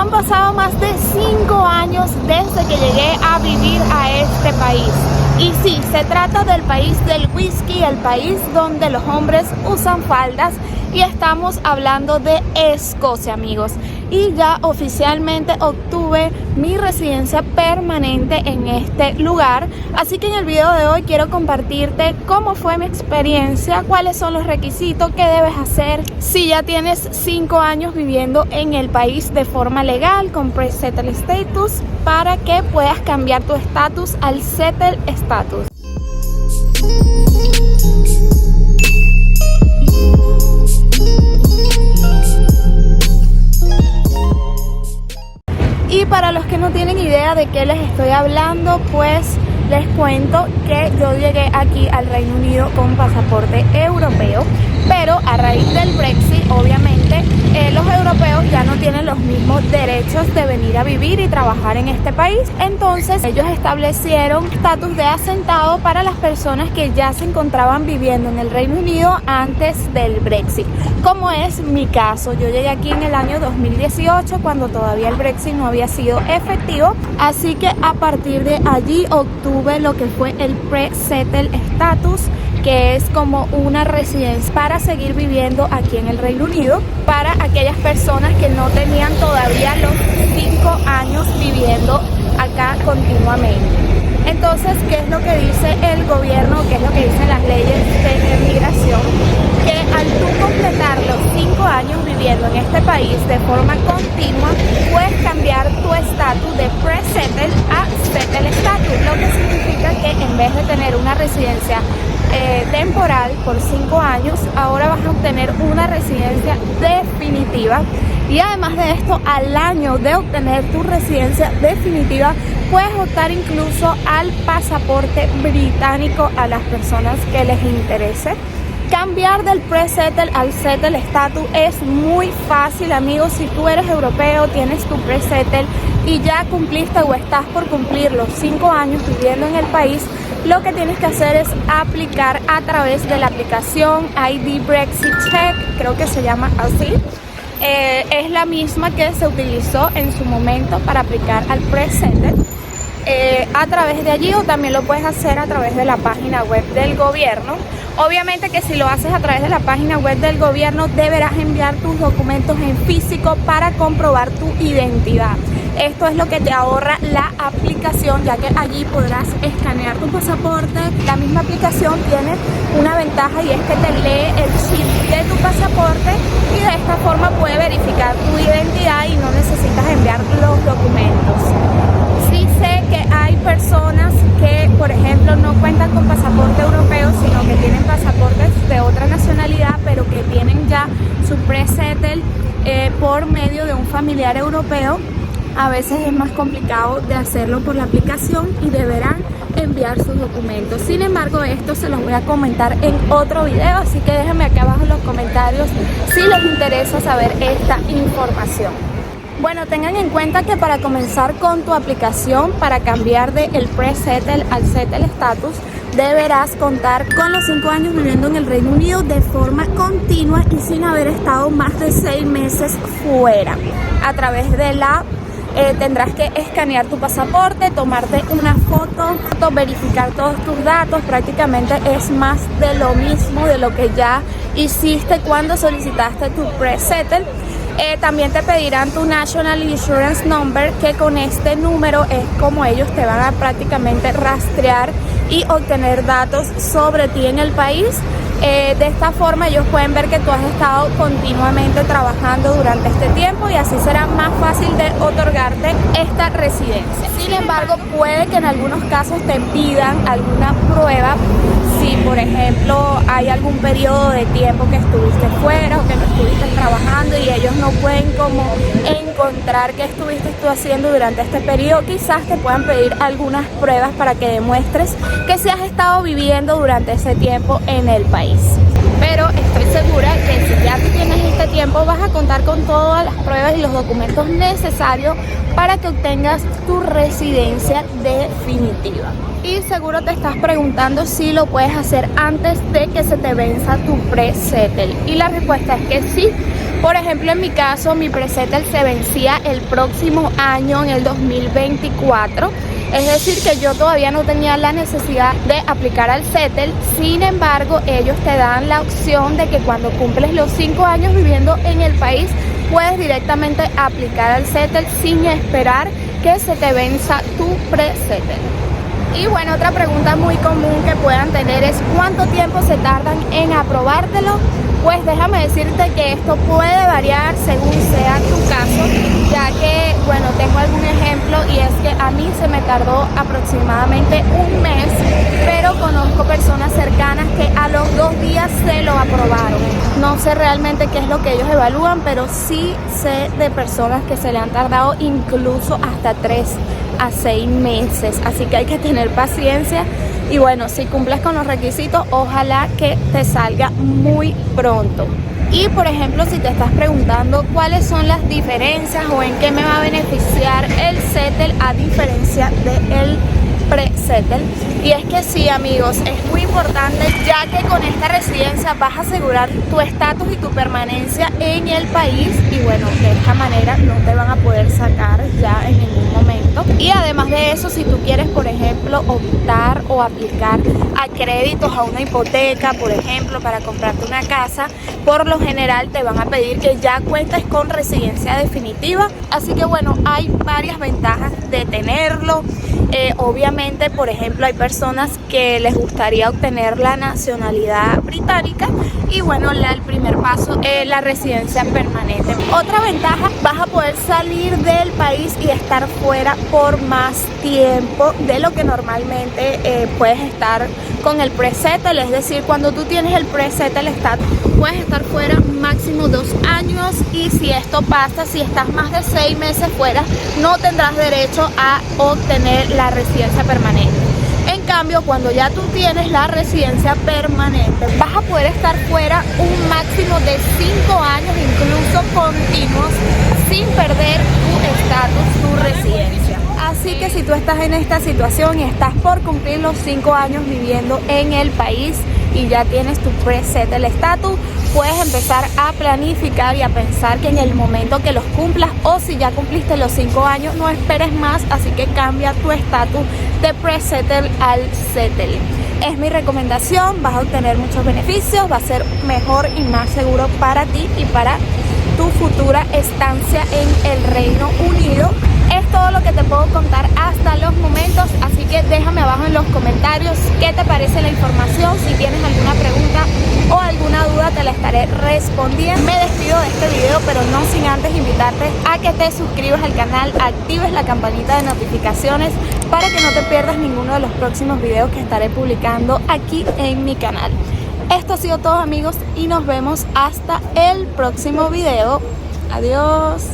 han pasado más de 5 años desde que llegué a vivir a este país. Y sí, se trata del país del whisky, el país donde los hombres usan faldas, y estamos hablando de Escocia, amigos. Y ya oficialmente obtuve mi residencia permanente en este lugar. Así que en el video de hoy quiero compartirte cómo fue mi experiencia, cuáles son los requisitos que debes hacer si ya tienes 5 años viviendo en el país de forma legal con pre-settle status, para que puedas cambiar tu estatus al settle status. Y para los que no tienen idea de qué les estoy hablando, pues les cuento que yo llegué aquí al Reino Unido con pasaporte europeo, pero a raíz del Brexit, obviamente, los europeos ya no tienen los mismos derechos de venir a vivir y trabajar en este país. Entonces ellos establecieron estatus de asentado para las personas que ya se encontraban viviendo en el Reino Unido antes del Brexit, como es mi caso. Yo llegué aquí en el año 2018, cuando todavía el Brexit no había sido efectivo, así que a partir de allí obtuve lo que fue el pre-settle status, que es como una residencia para seguir viviendo aquí en el Reino Unido para aquellas personas que no tenían todavía los 5 años viviendo acá continuamente. Entonces, ¿qué es lo que dice el gobierno? ¿Qué es lo que dicen las leyes de migración? Que al tú completar los 5 años viviendo en este país de forma continua, puedes cambiar tu estatus de pre-settle a settle status, lo que significa que en vez de tener una residencia temporal por 5 años, ahora vas a obtener una residencia definitiva. Y además de esto, al año de obtener tu residencia definitiva, puedes optar incluso al pasaporte británico a las personas que les interese. Cambiar del pre-settle al settle status es muy fácil, amigos. Si tú eres europeo, tienes tu pre-settle y ya cumpliste o estás por cumplir los 5 años viviendo en el país, lo que tienes que hacer es aplicar a través de la aplicación ID Brexit Check, creo que se llama así. Es la misma que se utilizó en su momento para aplicar al pre-settle. A través de allí, o también lo puedes hacer a través de la página web del gobierno. Obviamente que si lo haces a través de la página web del gobierno, deberás enviar tus documentos en físico para comprobar tu identidad. Esto es lo que te ahorra la aplicación, ya que allí podrás escanear tu pasaporte. La misma aplicación tiene una ventaja, y es que te lee el chip de tu pasaporte, y de esta forma puede verificar tu identidad y no necesitas enviar los documentos. Sí sé que hay personas que, por ejemplo, no cuentan con pasaporte europeo, sino que tienen pasaportes de otra nacionalidad, pero que tienen ya su pre-settle por medio de un familiar europeo. A veces es más complicado de hacerlo por la aplicación y deberán enviar sus documentos. Sin embargo, esto se los voy a comentar en otro video, así que déjenme acá abajo en los comentarios si les interesa saber esta información. Bueno, tengan en cuenta que para comenzar con tu aplicación para cambiar del pre-settle al settle status, deberás contar con los 5 años viviendo en el Reino Unido de forma continua y sin haber estado más de 6 meses fuera. A través de la tendrás que escanear tu pasaporte, tomarte una foto, verificar todos tus datos. Prácticamente es más de lo mismo de lo que ya hiciste cuando solicitaste tu pre-settle. También te pedirán tu National Insurance Number, que con este número es como ellos te van a prácticamente rastrear y obtener datos sobre ti en el país. De esta forma ellos pueden ver que tú has estado continuamente trabajando durante este tiempo, y así será más fácil de otorgarte esta residencia. Sin embargo, puede que en algunos casos te pidan alguna prueba, si por ejemplo hay algún periodo de tiempo que estuviste fuera o que no estuviste trabajando y ellos no pueden como encontrar qué estuviste tú haciendo durante este periodo. Quizás te puedan pedir algunas pruebas para que demuestres que sí has estado viviendo durante ese tiempo en el país. pero estoy segura que si ya tú tienes este tiempo vas a contar con todas las pruebas y los documentos necesarios para que obtengas tu residencia definitiva. Y seguro te estás preguntando si lo puedes hacer antes de que se te venza tu pre-settle, y la respuesta es que sí. Por ejemplo, en mi caso, mi pre-settle se vencía el próximo año, en el 2024. Es decir, que yo todavía no tenía la necesidad de aplicar al settle. Sin embargo, ellos te dan la opción de que cuando cumples los 5 años viviendo en el país, puedes directamente aplicar al settle sin esperar que se te venza tu pre-settle. Y bueno, otra pregunta muy común que puedan tener es ¿cuánto tiempo se tardan en aprobártelo? Pues déjame decirte que esto puede variar según sea tu caso, ya que, bueno, tengo algún ejemplo, y es que a mí se me tardó aproximadamente un mes, pero conozco personas cercanas que a los 2 días se lo aprobaron. No sé realmente qué es lo que ellos evalúan, pero sí sé de personas que se le han tardado incluso hasta 3 a 6 meses, así que hay que tener paciencia. Y bueno, si cumples con los requisitos, ojalá que te salga muy pronto. Y por ejemplo, si te estás preguntando cuáles son las diferencias o en qué me va a beneficiar el settle a diferencia del pre-settle, y es que sí, amigos, es muy importante, ya que con esta residencia vas a asegurar tu estatus y tu permanencia en el país, y bueno, de esta manera no te van a poder sacar ya en ningún momento. Y además de eso, si tú quieres, por ejemplo, optar o aplicar a créditos, a una hipoteca, por ejemplo, para comprarte una casa, por lo general te van a pedir que ya cuentes con residencia definitiva. Así que bueno, hay varias ventajas de tenerlo. Obviamente, por ejemplo, hay personas que les gustaría obtener la nacionalidad británica, y bueno, el primer paso es la residencia permanente. Otra ventaja, vas a poder salir del país y estar fuera por más tiempo de lo que normalmente puedes estar con el pre-settle. Es decir, cuando tú tienes el pre-settle status, puedes estar fuera máximo 2 años, y si esto pasa, si estás más de 6 meses fuera, no tendrás derecho a obtener la residencia permanente. En cambio, cuando ya tú tienes la residencia permanente, vas a poder estar fuera un máximo de 5 años, incluso continuos, sin perder tu estatus, tu residencia. Así que si tú estás en esta situación y estás por cumplir los 5 años viviendo en el país y ya tienes tu pre-settle status, puedes empezar a planificar y a pensar que en el momento que los cumplas, o si ya cumpliste los 5 años, no esperes más, así que cambia tu estatus de pre-settle al settle. Es mi recomendación, vas a obtener muchos beneficios, va a ser mejor y más seguro para ti y para tu futura estancia en el Reino Unido. Es todo lo que te puedo contar hasta los momentos, así que déjame abajo en los comentarios qué te parece la información. Si tienes alguna pregunta o alguna duda, te la estaré respondiendo. Me despido de este video, pero no sin antes invitarte a que te suscribas al canal, actives la campanita de notificaciones para que no te pierdas ninguno de los próximos videos que estaré publicando aquí en mi canal. Esto ha sido todo, amigos, y nos vemos hasta el próximo video. Adiós.